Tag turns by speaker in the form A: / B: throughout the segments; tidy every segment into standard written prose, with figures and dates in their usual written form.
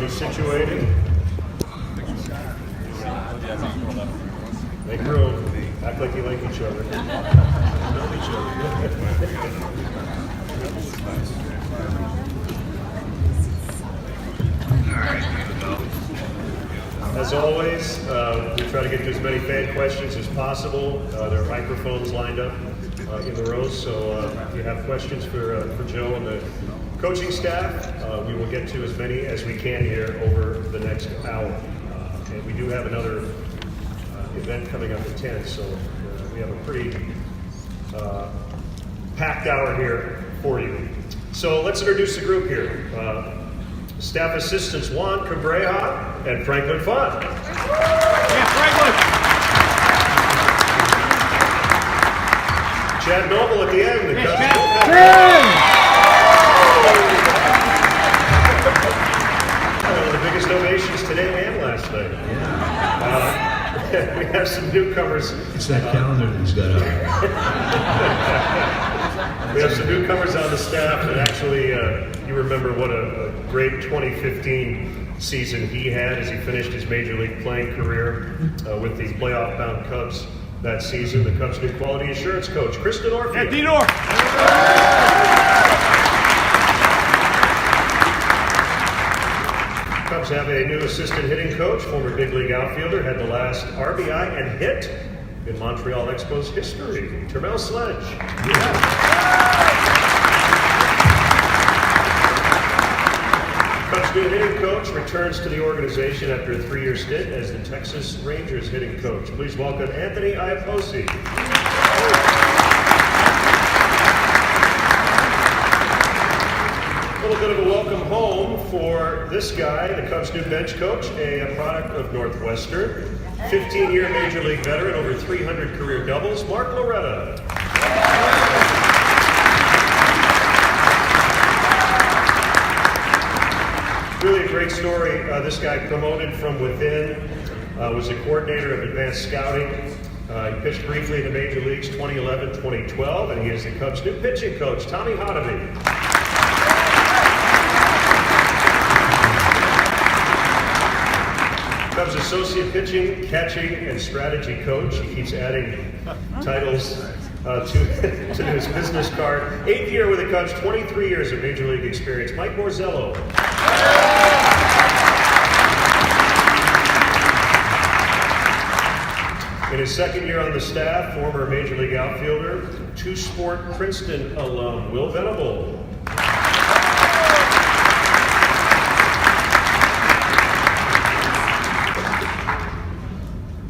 A: everybody situated. Make room. Act like you like each other. Know each other. As always, we try to get to as many fan questions as possible. There are microphones lined up in the rows, so if you have questions for Joe and the coaching staff, we will get to as many as we can here over the next hour. And we do have another event coming up at 10, so we have a pretty packed hour here for you. So let's introduce the group here. Staff assistants Juan Cabreja and Franklin Font.
B: Yeah, Franklin!
A: Chad Noble at the end. The One of the biggest ovations today and last night. We have some newcomers.
C: It's that calendar that he's got up.
A: We have some newcomers on the staff that actually, you remember what a great 2015 season he had as he finished his Major League playing career with the playoff-bound Cubs that season. The Cubs' new quality assurance coach, Kristen Orfield.
B: Yeah, D-Nor!
A: Cubs have a new assistant hitting coach, former big league outfielder, had the last RBI and hit in Montreal Expos history, Termel Sledge. Cubs new hitting coach returns to the organization after a 3-year stint as the Texas Rangers hitting coach. Please welcome Anthony Iapoce. A little bit of a welcome home for this guy, the Cubs' new bench coach, a product of Northwestern, 15-year Major League veteran, over 300 career doubles, Mark Loretta. Really a great story. This guy promoted from within, was a coordinator of advanced scouting. He pitched briefly in the Major Leagues 2011, 2012, and he is the Cubs' new pitching coach, Tommy Hotovy. Cubs associate pitching, catching, and strategy coach. He keeps adding titles to his business card. 8th year with the Cubs, 23 years of Major League experience, Mike Morzello. In his 2nd year on the staff, former Major League outfielder, two-sport Princeton alum, Will Venable.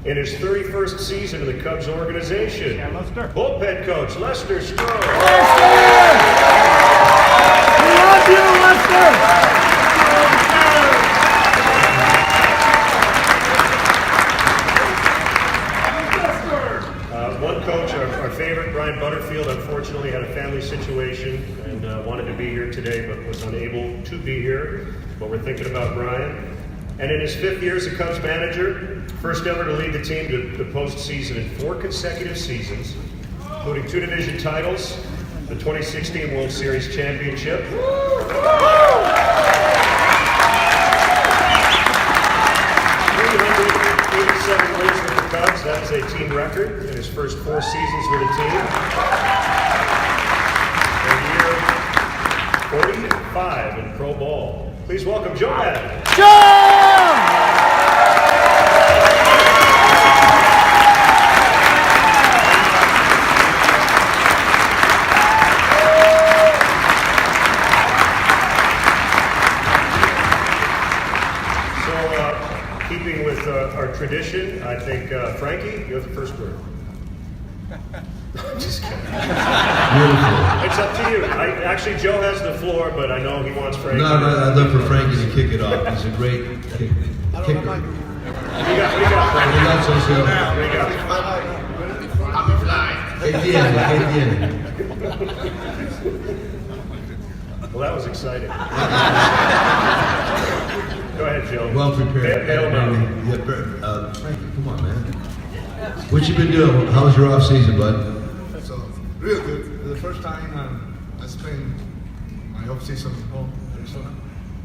A: In his 31st season in the Cubs organization, bullpen coach Lester Stroh.
B: We love you, Lester!
A: One coach, our favorite, Brian Butterfield, unfortunately had a family situation and wanted to be here today but was unable to be here. But we're thinking about Brian. And in his 5th year as a Cubs manager, first ever to lead the team to the postseason in 4 consecutive seasons, including 2 division titles, the 2016 World Series championship. 387 wins with the Cubs, that is a team record in his first 4 seasons with the team. And year 45 in pro ball. Please welcome Joe Maddon. Keeping with our tradition, I think, Frankie, you have the first word. Just kidding.
C: Beautiful.
A: It's up to you. Actually, Joe has the floor, but I know he wants Frankie.
C: No, I'd love for Frankie to kick it off. He's a great kicker.
A: We got Frankie.
C: We got
A: I'm flying. Well, that was exciting. Go ahead, Joe.
C: Well prepared.
A: Bail him out.
C: Frankie, come on, man. What you been doing? How was your off season, bud?
D: So, real good. The first time I spent my off season home in Arizona.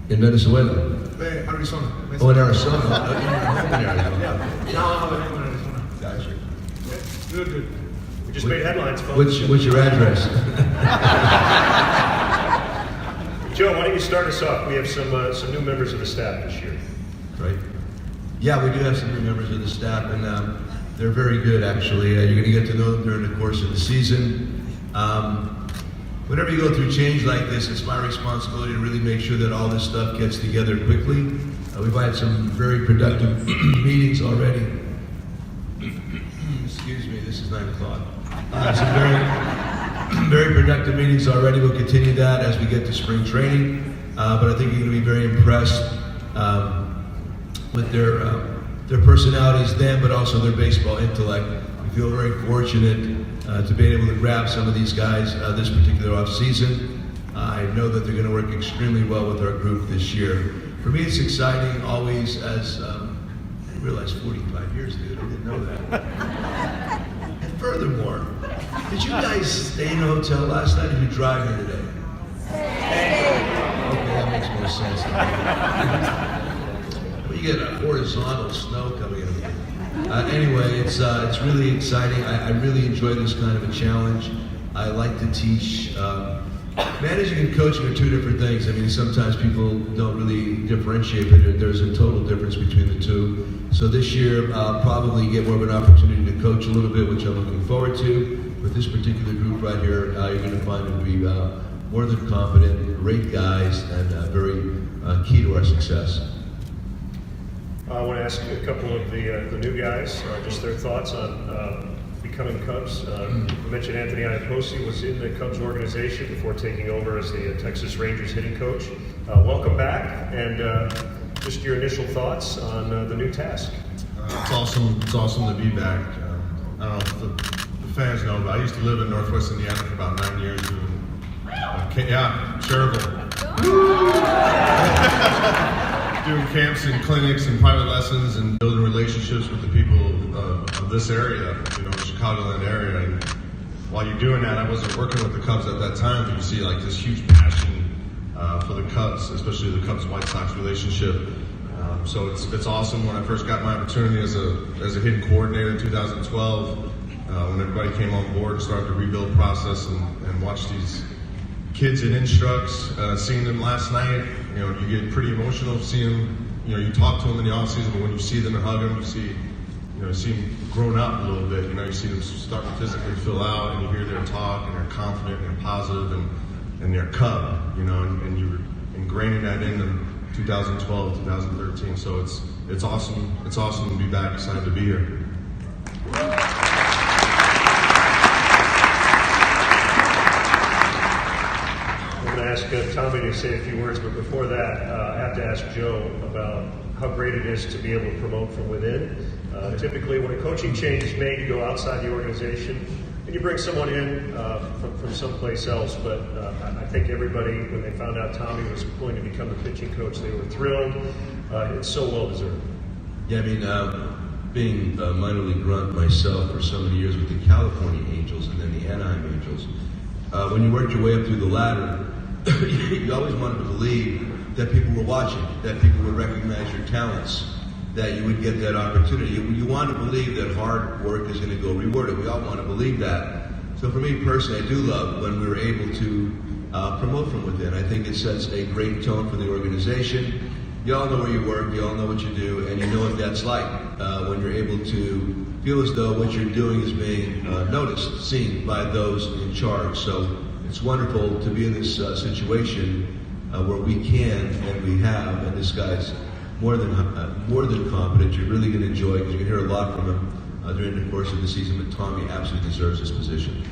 C: In Venezuela.
D: Arizona.
C: Oh, in Arizona. Oh, you're home in Arizona.
D: Yeah. Now I'm in Arizona.
C: Gotcha.
D: Good, good.
A: We just made headlines, folks.
C: What's your address?
A: Joe, why don't you start us off? We have some new members of the staff this year.
C: Right. Yeah, we do have some new members of the staff, and they're very good, actually. You're going to get to know them during the course of the season. Whenever you go through change like this, it's my responsibility to really make sure that all this stuff gets together quickly. We've had some very productive meetings already. Excuse me, this is 9 o'clock. Some very productive meetings already. We'll continue that as we get to spring training. But I think you're going to be very impressed with their personalities then, but also their baseball intellect. We feel very fortunate to be able to grab some of these guys this particular off-season. I know that they're going to work extremely well with our group this year. For me, it's exciting always as, I realized 45 years, dude, I didn't know that. And furthermore, did you guys stay in a hotel last night or did you drive here today? Okay, that makes more sense. Well, you get a horizontal snow coming in. Anyway, it's really exciting. I really enjoy this kind of a challenge. I like to teach. Managing and coaching are two different things. I mean, sometimes people don't really differentiate, but there's a total difference between the two. So this year, I'll probably get more of an opportunity to coach a little bit, which I'm looking forward to. With this particular group right here, you're going to find them to be more than competent, great guys, and very key to our success.
A: I want to ask a couple of the new guys, just their thoughts on becoming Cubs. You mentioned Anthony Iapoce was in the Cubs organization before taking over as the Texas Rangers hitting coach. Welcome back, and just your initial thoughts on the new task.
E: It's awesome. It's awesome to be back. I don't know if the fans know, but I used to live in Northwest Indiana for about 9 years. Cherville. Doing camps and clinics and private lessons and building relationships with the people of this area, the Chicagoland area. And while you're doing that, I wasn't working with the Cubs at that time, but you see like this huge passion for the Cubs, especially the Cubs-White Sox relationship. So it's awesome. When I first got my opportunity as a hitting coordinator in 2012, when everybody came on board and started the rebuild process and watched these kids in instructs, seeing them last night, you get pretty emotional seeing them. You talk to them in the off season, but when you see them and hug them, you see them grown up a little bit. You see them start to physically fill out, and you hear their talk, and they're confident and positive, and they're Cub. And you're ingraining that in them 2012, 2013. So it's awesome. It's awesome to be back. Excited to be here.
A: I'm going to ask Tommy to say a few words, but before that, I have to ask Joe about how great it is to be able to promote from within. Typically, when a coaching change is made, you go outside the organization and you bring someone in from someplace else. But I think everybody, when they found out Tommy was going to become the pitching coach, they were thrilled. It's so well deserved.
C: Yeah, I mean, being a minor league grunt myself for so many years with the California Angels and then the Anaheim Angels, when you worked your way up through the ladder, you always wanted to believe that people were watching, that people would recognize your talents, that you would get that opportunity. You want to believe that hard work is going to go rewarded. We all want to believe that. So for me personally, I do love when we were able to promote from within. I think it sets a great tone for the organization. You all know where you work, you all know what you do, and you know what that's like when you're able to feel as though what you're doing is being noticed, seen by those in charge. So it's wonderful to be in this situation where we can and we have, and this guy's more than competent. You're really going to enjoy it because you're going to hear a lot from him during the course of the season, but Tommy absolutely deserves this position.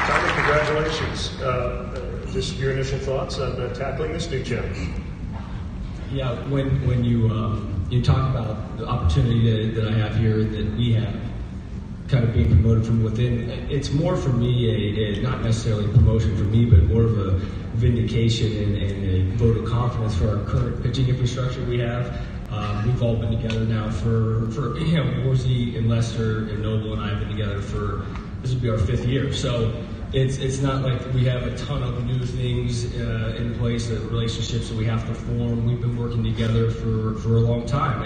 A: Tommy, congratulations. Just your initial thoughts on tackling this new challenge.
F: Yeah, when you talk about the opportunity that I have here, that we have, kind of being promoted from within, it's more for me not necessarily a promotion for me, but more of a vindication and a vote of confidence for our current pitching infrastructure we have. We've all been together now for Worsey and Lester and Noble and I have been together for, this will be our 5th year. So it's not like we have a ton of new things in place, relationships that we have to form. We've been working together for a long time,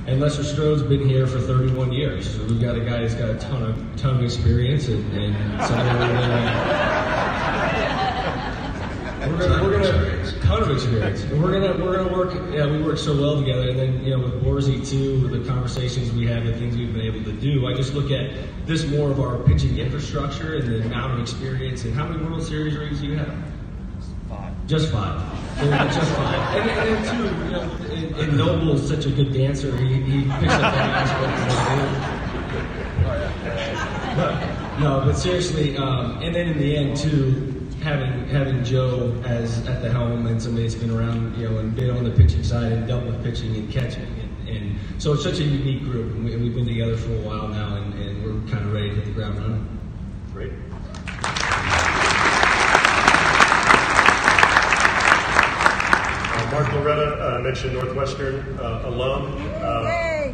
F: and Lester Strode's been here for 31 years. So we've got a guy that's got a ton of experience, and so we're gonna ton of experience. And we're gonna work. Yeah, we work so well together. And then with Borzy too, the conversations we have, the things we've been able to do. I just look at this more of our pitching infrastructure and the amount of experience. And how many World Series rings do you have? Just five. Just five. And then too, and Noble's such a good dancer. He picks up that aspect. But seriously, and then in the end too. Having Joe as at the helm and somebody that's been around, and been on the pitching side and dealt with pitching and catching, and so it's such a unique group, and we've been together for a while now, and we're kind of ready to hit the ground running.
A: Great. Mark Loretta mentioned Northwestern alum,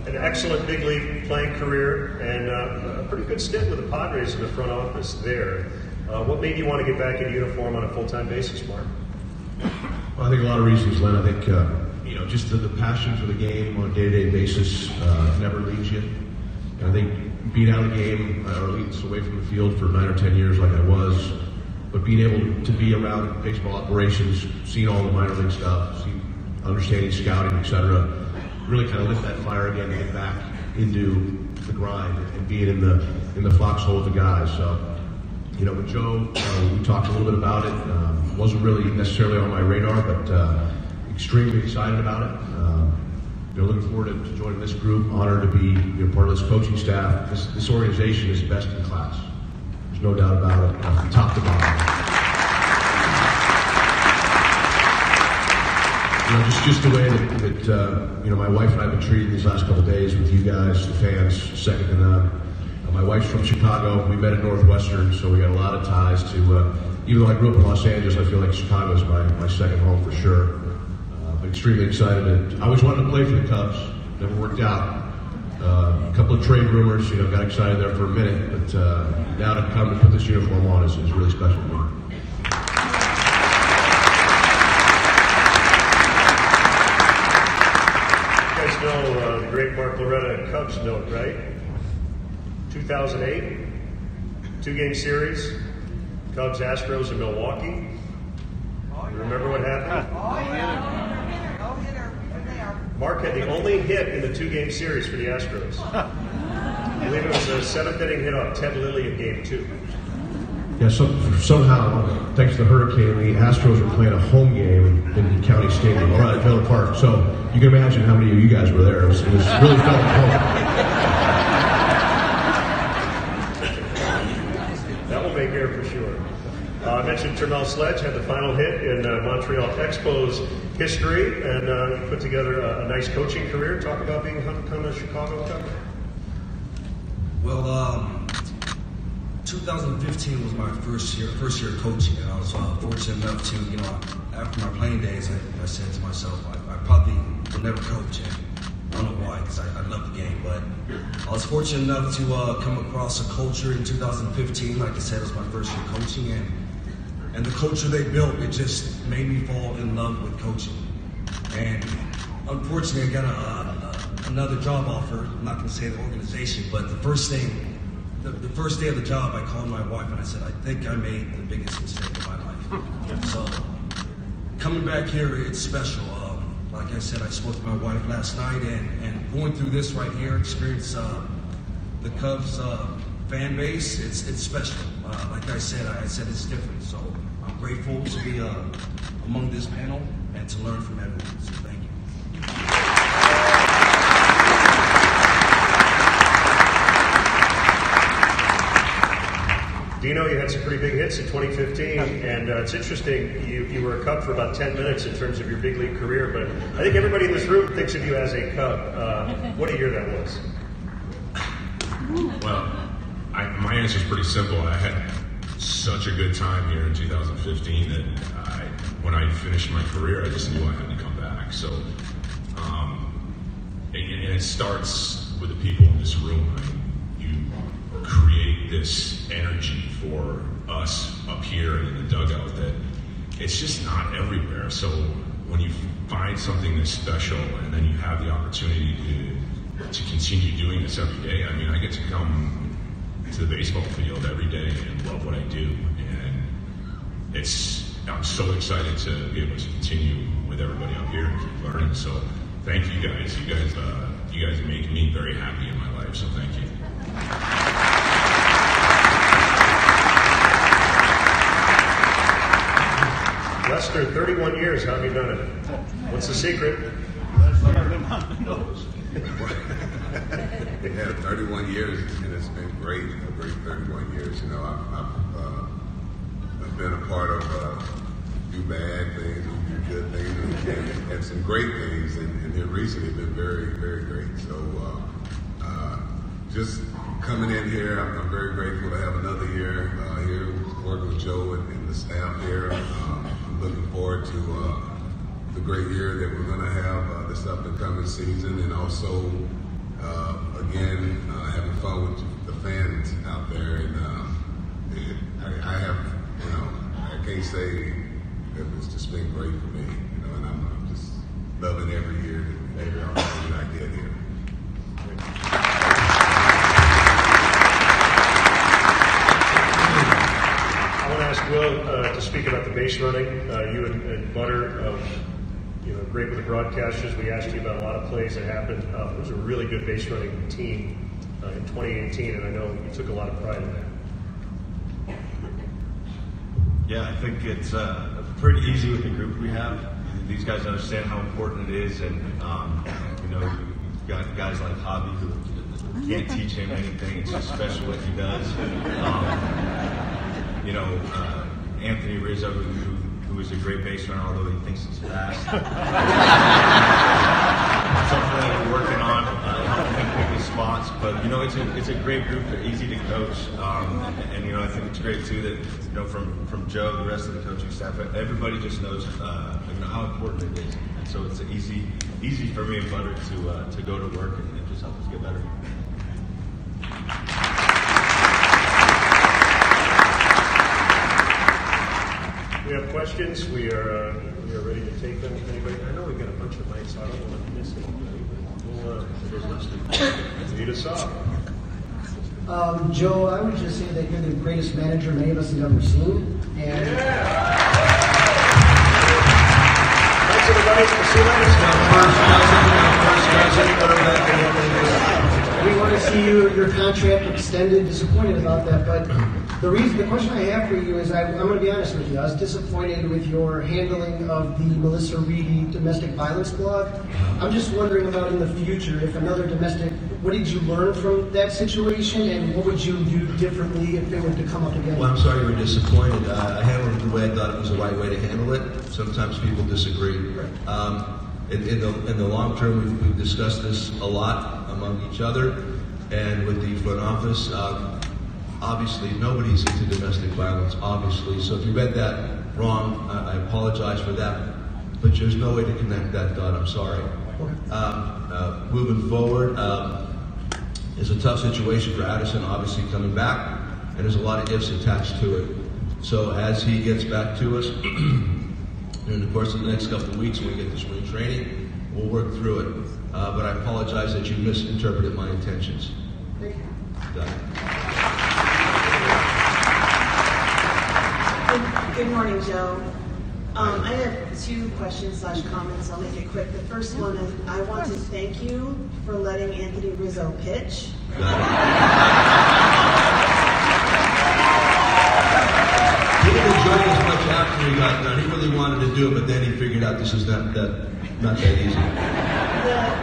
A: an excellent big league playing career, and a pretty good stint with the Padres in the front office there. What made you want to get back in uniform on a full-time basis, Mark?
E: Well, I think a lot of reasons, Len. I think just the passion for the game on a day-to-day basis never leaves you. And I think being out of the game or leads away from the field for 9 or 10 years, like I was, but being able to be around baseball operations, seeing all the minor league stuff, understanding scouting, etc., really kind of lit that fire again to get back into the grind and being in the foxhole with the guys. So. With Joe, we talked a little bit about it. Wasn't really necessarily on my radar, but extremely excited about it. Looking forward to joining this group. Honored to be part of this coaching staff. This organization is best in class. There's no doubt about it, from top to bottom. Just the way that my wife and I have been treated these last couple of days with you guys, the fans, second to none. My wife's from Chicago. We met at Northwestern, so we got a lot of ties to, even though I grew up in Los Angeles, I feel like Chicago is my second home for sure. But extremely excited. I always wanted to play for the Cubs. Never worked out. A couple of trade rumors, got excited there for a minute, but now to come and put this uniform on is really special to me.
A: You guys know the great Mark Loretta Cubs note, right? 2008, 2-game series, Cubs, Astros in Milwaukee. You remember what happened? Mark had the only hit in the 2-game series for the Astros. I believe it was a 7th inning hit off Ted Lilly in Game 2.
E: Yeah, somehow, thanks to the hurricane, the Astros were playing a home game in County Stadium, or at Miller Park. So you can imagine how many of you guys were there. It was really felt like home.
A: For sure. I mentioned Termel Sledge had the final hit in Montreal Expos history, and he put together a nice coaching career. Talk about being become a Chicago Cub.
G: Well, 2015 was my first year coaching, and I was fortunate enough to, after my playing days, I said to myself, I probably will never coach. I don't know why, because I love the game, but I was fortunate enough to come across a culture in 2015. Like I said, it was my first year coaching, and the culture they built, it just made me fall in love with coaching. And unfortunately, I got another job offer. I'm not going to say the organization, but the first day of the job, I called my wife and I said, I think I made the biggest mistake of my life. So coming back here, it's special. Like I said, I spoke to my wife last night, and going through this right here, experience the Cubs fan base, it's special. Like I said it's different. So I'm grateful to be among this panel and to learn from everyone. So thank you.
A: Dino, you had some pretty big hits in 2015, and it's interesting, you were a Cub for about 10 minutes in terms of your big league career, but I think everybody in this room thinks of you as a Cub. What a year that was.
H: Well, my answer is pretty simple. I had such a good time here in 2015 that when I finished my career, I just knew I had to come back. So, and it starts with the people in this room. You create this energy for us up here and in the dugout that it's just not everywhere. So when you find something that's special and then you have the opportunity to continue doing this every day, I mean, I get to come to the baseball field every day and love what I do. And I'm so excited to be able to continue with everybody up here and keep learning. So thank you guys. You guys make me very happy in my life. So thank you.
A: Lester, 31 years, how have you done it? What's the secret?
I: Yeah, 31 years, and it's been great. A great 31 years. You know, I've been a part of a few bad things, a few good things, and some great things, and here recently been very, very great. So just coming in here, I'm very grateful to have another year here working with Joe and the staff here. I'm looking forward to the great year that we're going to have this up and coming season, and also again having fun with the fans out there. And I have, you know, I can't say that it's just been great for me, you know, and I'm just loving every year that every opportunity I get here.
A: I want to ask Will to speak about the base running. You and Butter, great with the broadcasters. We asked you about a lot of plays that happened. It was a really good base running team in 2018, and I know you took a lot of pride in that.
J: Yeah, I think it's pretty easy with the group we have. These guys understand how important it is, and you've got guys like Javi who can't teach him anything. It's just special what he does. Anthony Rizzo, who is a great base runner, although he thinks he's fast. Something that we're working on, helping him pick his spots. But it's a great group. They're easy to coach, and I think it's great too that from Joe, the rest of the coaching staff, everybody just knows how important it is. And so it's easy for me and Butter to go to work and just help us get better.
A: We have questions. We are ready to take them. Anybody? I know we've got a bunch of mics, so I don't want to miss anybody. We'll lead us off.
K: Joe, I would just say that you're the greatest manager many of us have ever seen. And
A: Thanks, everybody. We'll see you later.
K: we want to see your contract extended. Disappointed about that, but the question I have for you is, I'm going to be honest with you. I was disappointed with your handling of the Melissa Reedy domestic violence blog. I'm just wondering about in the future, if another domestic, what did you learn from that situation, and what would you do differently if it were to come up again?
C: Well, I'm sorry you were disappointed. I handled it the way I thought it was the right way to handle it. Sometimes people disagree. In the long term, we've discussed this a lot among each other and with the front office. Obviously, nobody's into domestic violence, obviously. So if you read that wrong, I apologize for that. But there's no way to connect that dot. I'm sorry. Moving forward, it's a tough situation for Addison, obviously, coming back. And there's a lot of ifs attached to it. So as he gets back to us, during the course of the next couple of weeks, when we get to spring training, we'll work through it. But I apologize that you misinterpreted my intentions.
K: Thank you.
C: Got it.
L: Good morning, Joe. I have two questions/comments. I'll make it quick. The first one is, I want to thank you for letting Anthony Rizzo pitch.
C: Got it. He didn't enjoy it as much after he got done. He really wanted to do it, but then he figured out this is not that easy.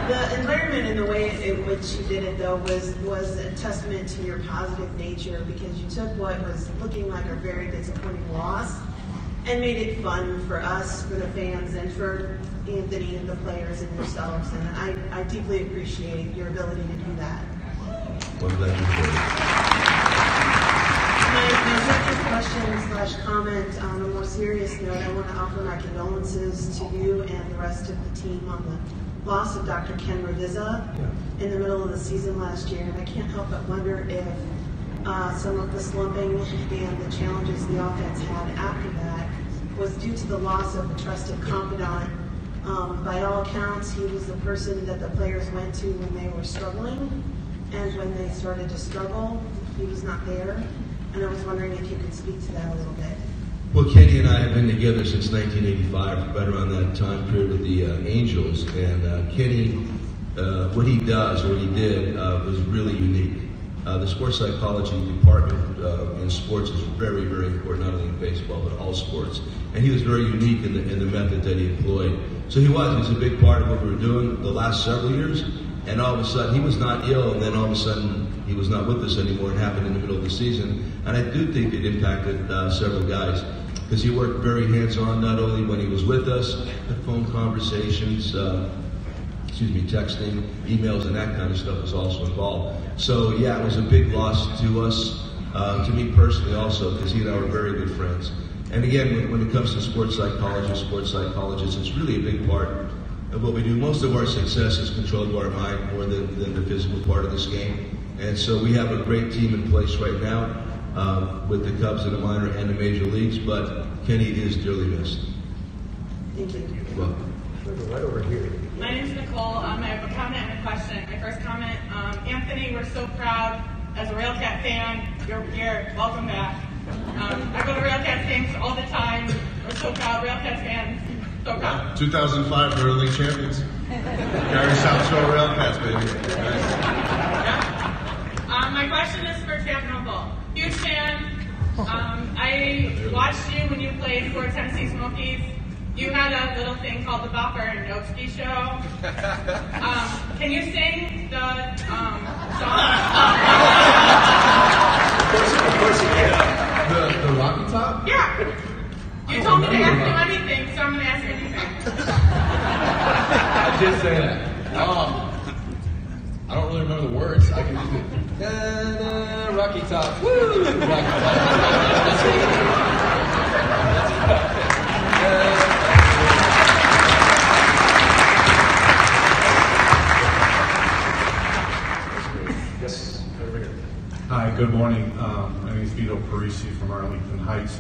L: The environment and the way in which you did it, though, was a testament to your positive nature, because you took what was looking like a very disappointing loss and made it fun for us, for the fans, and for Anthony and the players and yourselves. And I deeply appreciate your ability to do that.
C: Well, I'm glad you did
L: My second question/comment, on a more serious note, I want to offer my condolences to you and the rest of the team on the loss of Dr. Ken Ravizza in the middle of the season last year. And I can't help but wonder if some of the slumping and the challenges the offense had after that was due to the loss of a trusted confidant. By all accounts, he was the person that the players went to when they were struggling, and when they started to struggle, he was not there. And I was wondering if you could speak to that a little bit.
C: Well, Kenny and I have been together since 1985, right around that time period with the Angels. And Kenny, what he does, what he did, was really unique. The sports psychology department in sports is very, very important, not only in baseball, but all sports. And he was very unique in the method that he employed. So he was a big part of what we were doing the last several years. And all of a sudden, he was not ill, and then all of a sudden, he was not with us anymore. It happened in the middle of the season. And I do think it impacted several guys, because he worked very hands-on, not only when he was with us, but phone conversations, texting, emails, and that kind of stuff was also involved. So yeah, it was a big loss to us, to me personally also, because he and I were very good friends. And again, when it comes to sports psychologists, it's really a big part of what we do. Most of our success is controlled by our mind more than the physical part of this game. And so we have a great team in place right now with the Cubs in the minor and the major leagues, but Kenny is dearly missed.
L: Thank you.
C: You're welcome.
A: Right over here.
M: My name's Nicole. I have a comment and a question. My first comment, Anthony, we're so proud as a Railcat fan. You're here. Welcome back. I go to Railcats games all the time. We're so proud. Railcats fans. So proud.
E: 2005 World League champions. Gary South Shore Railcats, baby.
M: My question is for Uncle. Huge fan. I watched you when you played for Tennessee Smokies. You had a little thing called the Bopper and Noakesky Show. Can you sing the song?
A: Of course you can.
E: The Rocky Top?
M: Yeah. You told me to ask him anything, so I'm going to ask anything.
N: I did say that. I don't really remember the words. I can do it. Rocky Top. Woo! Rocky Top.
A: Yes, over here.
D: Hi, good morning. My name is Vito Parisi from Arlington Heights.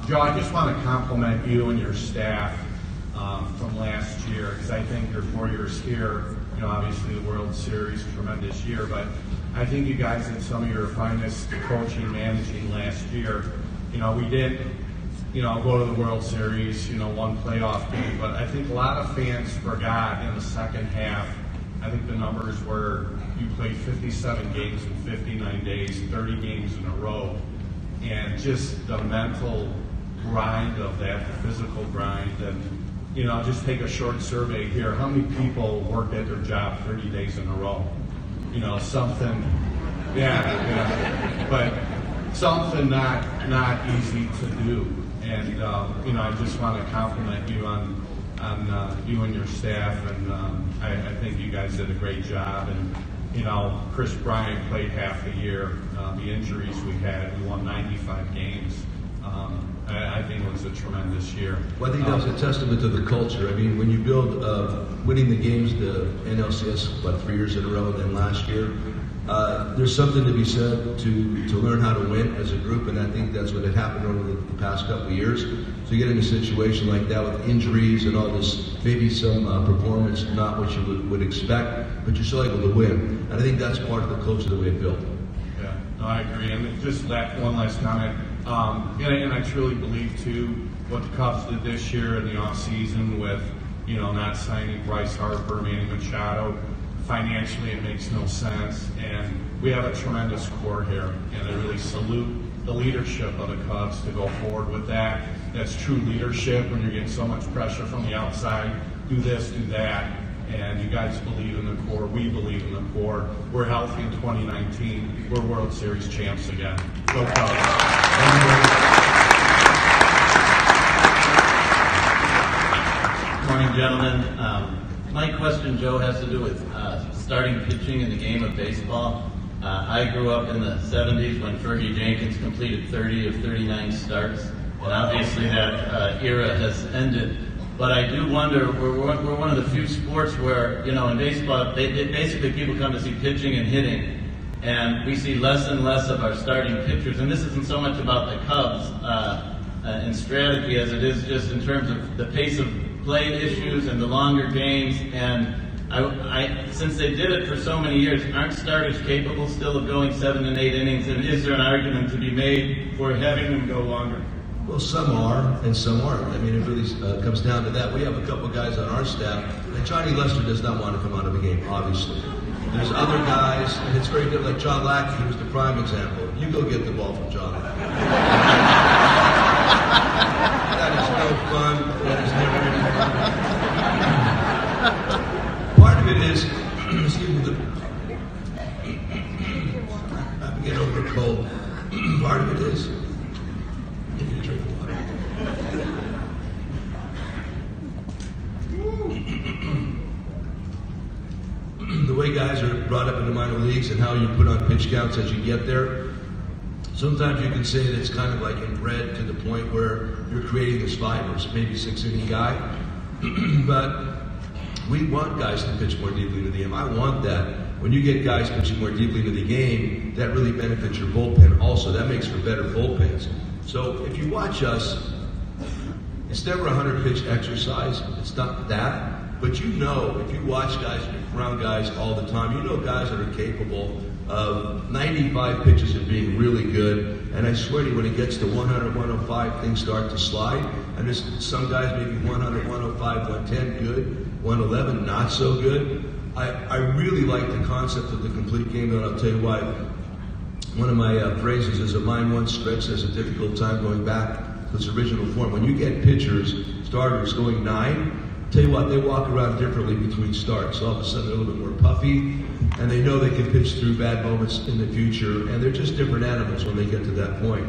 D: Joe, I just want to compliment you and your staff from last year, because I think your 4 years here, obviously the World Series, tremendous year, but I think you guys did some of your finest coaching, managing last year. We did, go to the World Series, one playoff game, but I think a lot of fans forgot in the second half. I think the numbers were you played 57 games in 59 days, 30 games in a row, and just the mental grind of that, the physical grind, and just take a short survey here. How many people worked at their job 30 days in a row? Something, but something not easy to do. And I just want to compliment you on you and your staff, and I think you guys did a great job. And Chris Bryant played half the year. The injuries we had, we won 95 games. I think it was a tremendous year.
C: Well, I think that was a testament to the culture. I mean, when you build winning the games, the NLCS, 3 years in a row, and then last year, there's something to be said to learn how to win as a group, and I think that's what had happened over the past couple of years. So you get in a situation like that with injuries and all this, maybe some performance not what you would expect, but you're still able to win. And I think that's part of the culture that we have built.
D: Yeah, no, I agree. And just one last comment. And I truly believe, too, what the Cubs did this year in the offseason with, not signing Bryce Harper, Manny Machado. Financially, it makes no sense. And we have a tremendous core here. And I really salute the leadership of the Cubs to go forward with that. That's true leadership when you're getting so much pressure from the outside. Do this, do that. And you guys believe in the core. We believe in the core. We're healthy in 2019. We're World Series champs again. Go Cubs.
O: Good morning, gentlemen. My question, Joe, has to do with starting pitching in the game of baseball. I grew up in the 70s when Fergie Jenkins completed 30 of 39 starts, and obviously that era has ended. But I do wonder, we're one of the few sports where, in baseball, basically people come to see pitching and hitting, and we see less and less of our starting pitchers. And this isn't so much about the Cubs and strategy as it is just in terms of the pace of play issues and the longer games. And since they did it for so many years, aren't starters capable still of going 7 and 8 innings? And is there an argument to be made for having them go longer?
C: Well, some are and some aren't. I mean, it really comes down to that. We have a couple guys on our staff, and Johnny Lester does not want to come out of a game, obviously. There's other guys, and it's very good. Like John Lackey, who was the prime example. You go get the ball from John Lackey. That is no fun. That is never any fun. Part of it is, excuse me, I get over a cold. Part of it is, if you drink water. The way guys are brought up in the minor leagues and how you put on pitch counts as you get there, sometimes you can say that it's kind of like inbred to the point where you're creating this 5 or maybe 6 inning guy. But we want guys to pitch more deeply into the game. I want that. When you get guys pitching more deeply into the game, that really benefits your bullpen also. That makes for better bullpens. So if you watch us, it's never a 100-pitch exercise. It's not that. But you know, if you watch guys, you're around guys all the time, you know guys that are capable of 95 pitches of being really good. And I swear to you, when it gets to 100, 105, things start to slide. And there's some guys maybe 100, 105, 110, good. 111, not so good. I really like the concept of the complete game, and I'll tell you why. One of my phrases is a mind once stretched has a difficult time going back to its original form. When you get pitchers, starters going 9, tell you what, they walk around differently between starts. All of a sudden they're a little bit more puffy, and they know they can pitch through bad moments in the future, and they're just different animals when they get to that point.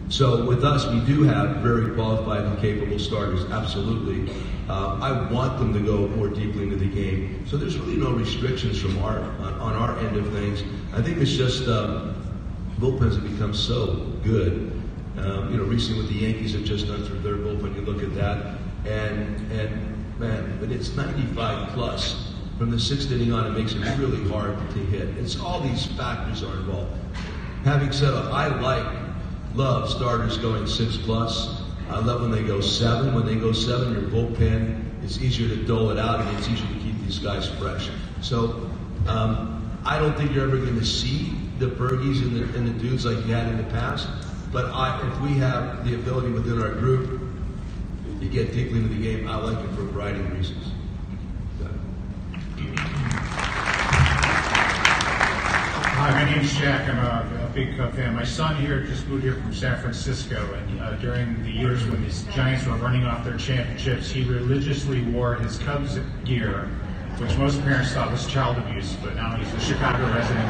C: So with us, we do have very qualified and capable starters, absolutely. I want them to go more deeply into the game. So there's really no restrictions from on our end of things. I think it's just bullpens have become so good. Recently with the Yankees have just done through their bullpen, you look at that, and man, but it's 95 plus. From the 6th inning on, it makes it really hard to hit. It's all these factors are involved. Having said that, I love starters going 6 plus. I love when they go 7. When they go 7, your bullpen, it's easier to dole it out, and it's easier to keep these guys fresh. So I don't think you're ever going to see the Bergies and the dudes like you had in the past. But if we have the ability within our group to get deeply into the game, I like it for a variety of reasons.
P: Hi, my name's Jack. I'm a big Cub fan. My son here just moved here from San Francisco, and during the years when the Giants were running off their championships, he religiously wore his Cubs gear, which most parents thought was child abuse, but now he's a Chicago resident.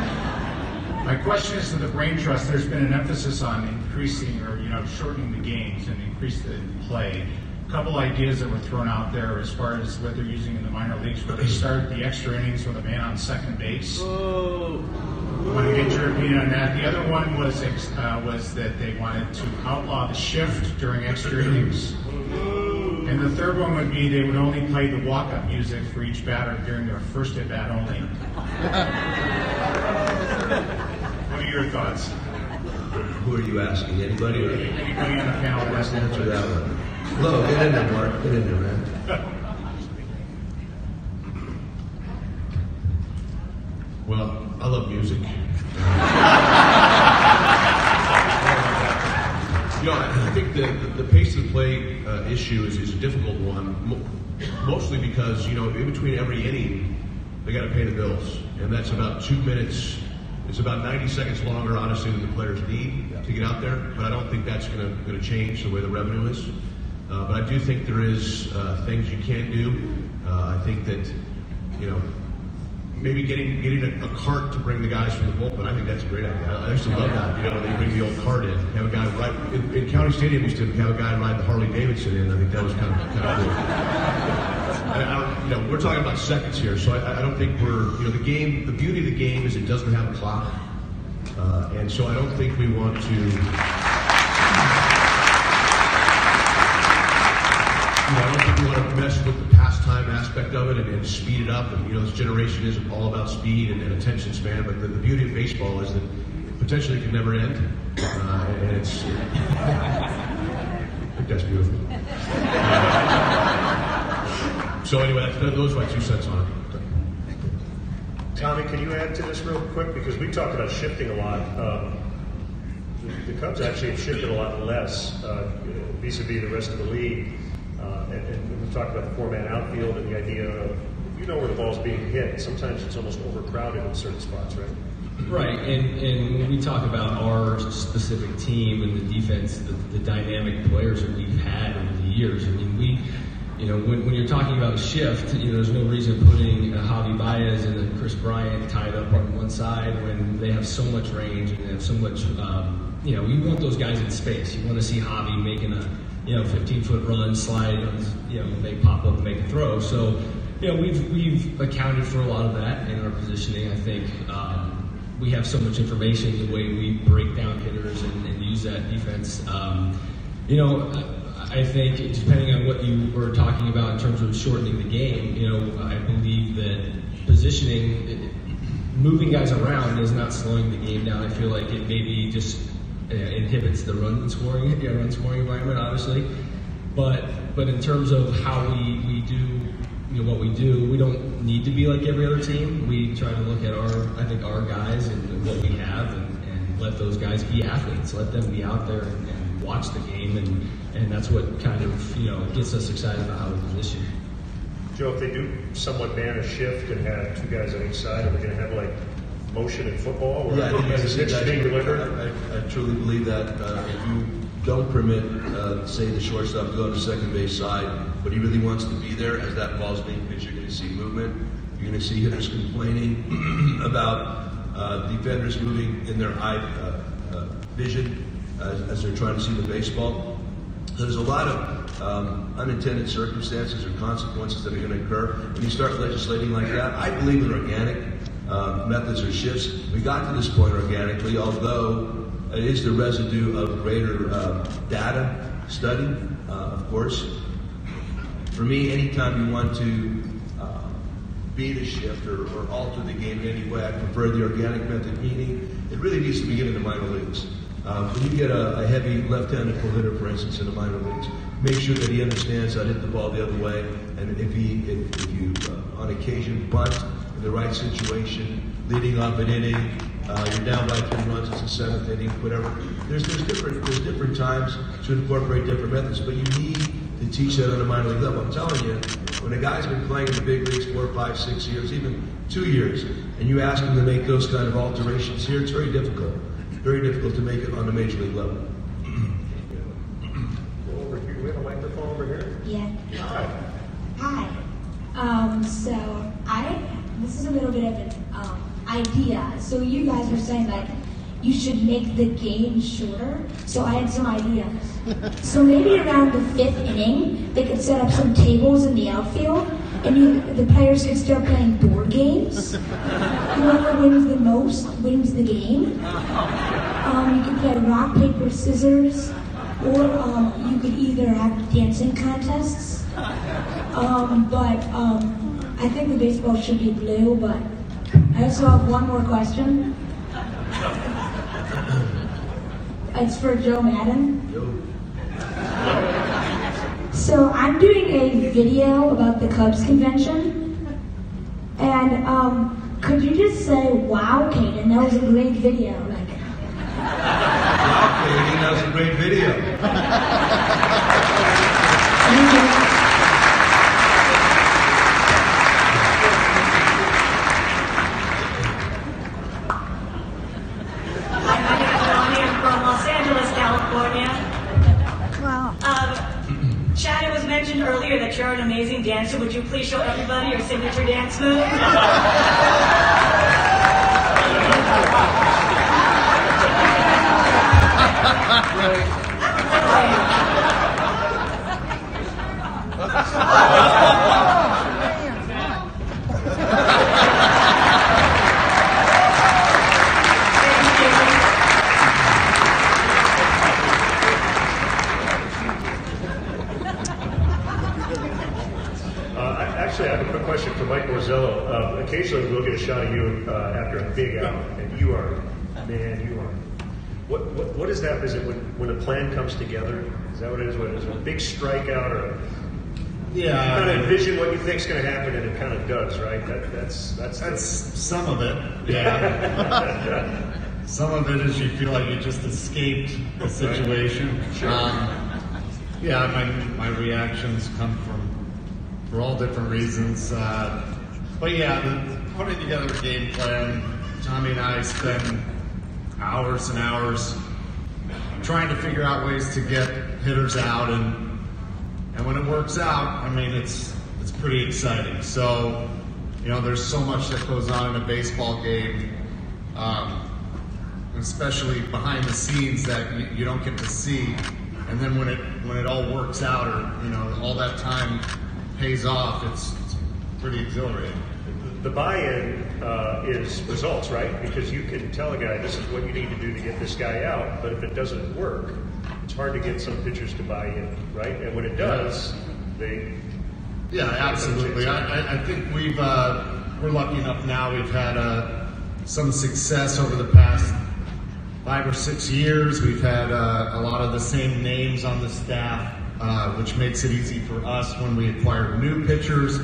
P: My question is to the Brain Trust. There's been an emphasis on increasing or shortening the games and increase the play. A couple ideas that were thrown out there as far as what they're using in the minor leagues, where they start the extra innings with a man on second base. I want to get your opinion on that. The other one was that they wanted to outlaw the shift during extra innings. And the third one would be they would only play the walk-up music for each batter during their first at-bat only. What are your thoughts?
C: Who are you asking? Anybody? Or?
P: Anybody on the panel?
C: Let's answer that one. Hello, get in there, Mark. Get in there, man.
E: Well, I love music. I think the pace of play issue is a difficult one, mostly because, in between every inning, they got to pay the bills. And that's about 2 minutes. It's about 90 seconds longer, honestly, than the players need to get out there. But I don't think that's going to change the way the revenue is. But I do think there is things you can do. I think that, maybe getting a cart to bring the guys from the bullpen. I think that's a great idea. I used to love that. They bring the old cart in, have a guy ride. In County Stadium, we used to have a guy ride the Harley Davidson in. I think that was kind of cool. We're talking about seconds here, so I don't think we're. The game. The beauty of the game is it doesn't have a clock, and so I don't think we want to. I don't think we want to mess with the pastime
C: time aspect of it and speed it up. And this generation is all about speed and attention span. But the beauty of baseball is that potentially it can never end, and it's. I think that's beautiful. So anyway, those are my 2 cents on it.
A: Tommy, can you add to this real quick? Because we talked about shifting a lot. The Cubs actually have shifted a lot less vis-a-vis the rest of the league. And we talked about the 4-man outfield and the idea of, where the ball's being hit. Sometimes it's almost overcrowded in certain spots, right?
F: Right, and when we talk about our specific team and the defense, the dynamic players that we've had over the years, I mean, when you're talking about a shift, there's no reason putting Javi Baez and Chris Bryant tied up on one side when they have so much range and they have so much, you want those guys in space. You want to see Javi making a, 15-foot run, slide, they pop up and make a throw. So, we've accounted for a lot of that in our positioning. I think we have so much information the way we break down hitters and use that defense. I think depending on what you were talking about in terms of shortening the game, I believe that positioning, moving guys around is not slowing the game down. I feel like it maybe just inhibits the run scoring environment, obviously. But in terms of how we do what we do, we don't need to be like every other team. We try to look at our guys and what we have and let those guys be athletes. Let them be out there and watch the game, and that's what kind of gets us excited about how we position.
A: Joe, if they do somewhat ban a shift and have 2 guys on each side, are we going to have like motion in football? Or
C: Yeah, I think
A: is the pitch being delivered?
C: I truly believe that if you don't permit, say, the shortstop to go on the second base side, but he really wants to be there as that ball's being pitched, you're going to see movement. You're going to see hitters complaining about defenders moving in their eye vision as they're trying to see the baseball. So there's a lot of unintended circumstances or consequences that are going to occur when you start legislating like that. I believe in organic methods or shifts. We got to this point organically, although it is the residue of greater data study, of course. For me, anytime you want to beat a shift or alter the game in any way, I prefer the organic method, meaning it really needs to begin in the minor leagues. When you get a heavy left-handed hitter, for instance, in the minor leagues, make sure that he understands how to hit the ball the other way, and if you on occasion bunt in the right situation, leading off an inning, you're down by 3 runs, it's the 7th inning, whatever. There's different times to incorporate different methods, but you need to teach that on a minor league level. I'm telling you, when a guy's been playing in the big leagues 4, 5, 6 years, even 2 years, and you ask him to make those kind of alterations here, it's very difficult. Very difficult to make it on the major league level.
A: Over here, we have a microphone over here.
Q: Yeah.
A: Hi.
Q: So this is a little bit of an idea. So you guys were saying that you should make the game shorter. So I had some ideas. So maybe around the 5th inning, they could set up some tables in the outfield, and the players could start playing board games. Whoever wins the most wins the game. You could play rock, paper, scissors, or you could either have dancing contests. I think the baseball should be blue, but I also have one more question. It's for Joe Maddon. So I'm doing a video about the Cubs convention, and could you just say, "Wow, Kaden, that was a great video"?
C: Wow, Katie, that was a great video.
R: From Los Angeles, California. Wow. Chad, it was mentioned earlier that you're an amazing dancer. Would you please show everybody your signature dance move?
A: occasionally we'll get a shot of you after a big out, and you are. What is that? Is it when a plan comes together? Is that what it is? What is it? A big strikeout or?
S: Yeah.
A: You kind of envision what you think is going to happen, and it kind of does, right? That's
S: some of it. Yeah. Some of it is you feel like you just escaped the situation.
A: Sure.
S: Yeah, my reactions come for all different reasons. But yeah, putting together a game plan, Tommy and I spend hours and hours trying to figure out ways to get hitters out, and when it works out, I mean, it's pretty exciting. So, there's so much that goes on in a baseball game, especially behind the scenes that you don't get to see. And then when it all works out, or all that time pays off, it's pretty exhilarating.
A: The buy-in is results, right? Because you can tell a guy, this is what you need to do to get this guy out, but if it doesn't work, it's hard to get some pitchers to buy in, right? And when it does, they...
S: Yeah, absolutely. I think we're lucky enough now. We've had some success over the past 5 or 6 years. We've had a lot of the same names on the staff, which makes it easy for us when we acquire new pitchers.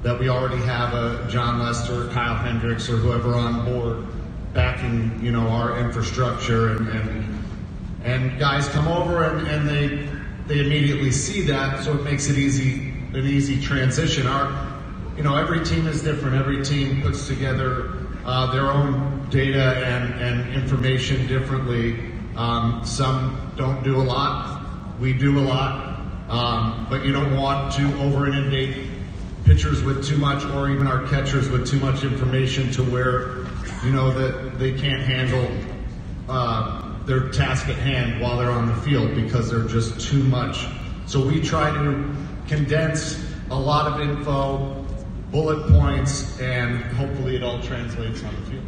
S: That we already have a John Lester, Kyle Hendricks, or whoever on board backing, our infrastructure, and guys come over and they immediately see that, so it makes it an easy transition. Every team is different. Every team puts together their own data and information differently. Some don't do a lot. We do a lot, but you don't want to over-inundate pitchers with too much, or even our catchers with too much information to where that they can't handle their task at hand while they're on the field because they're just too much. So we try to condense a lot of info, bullet points, and hopefully it all translates on the field.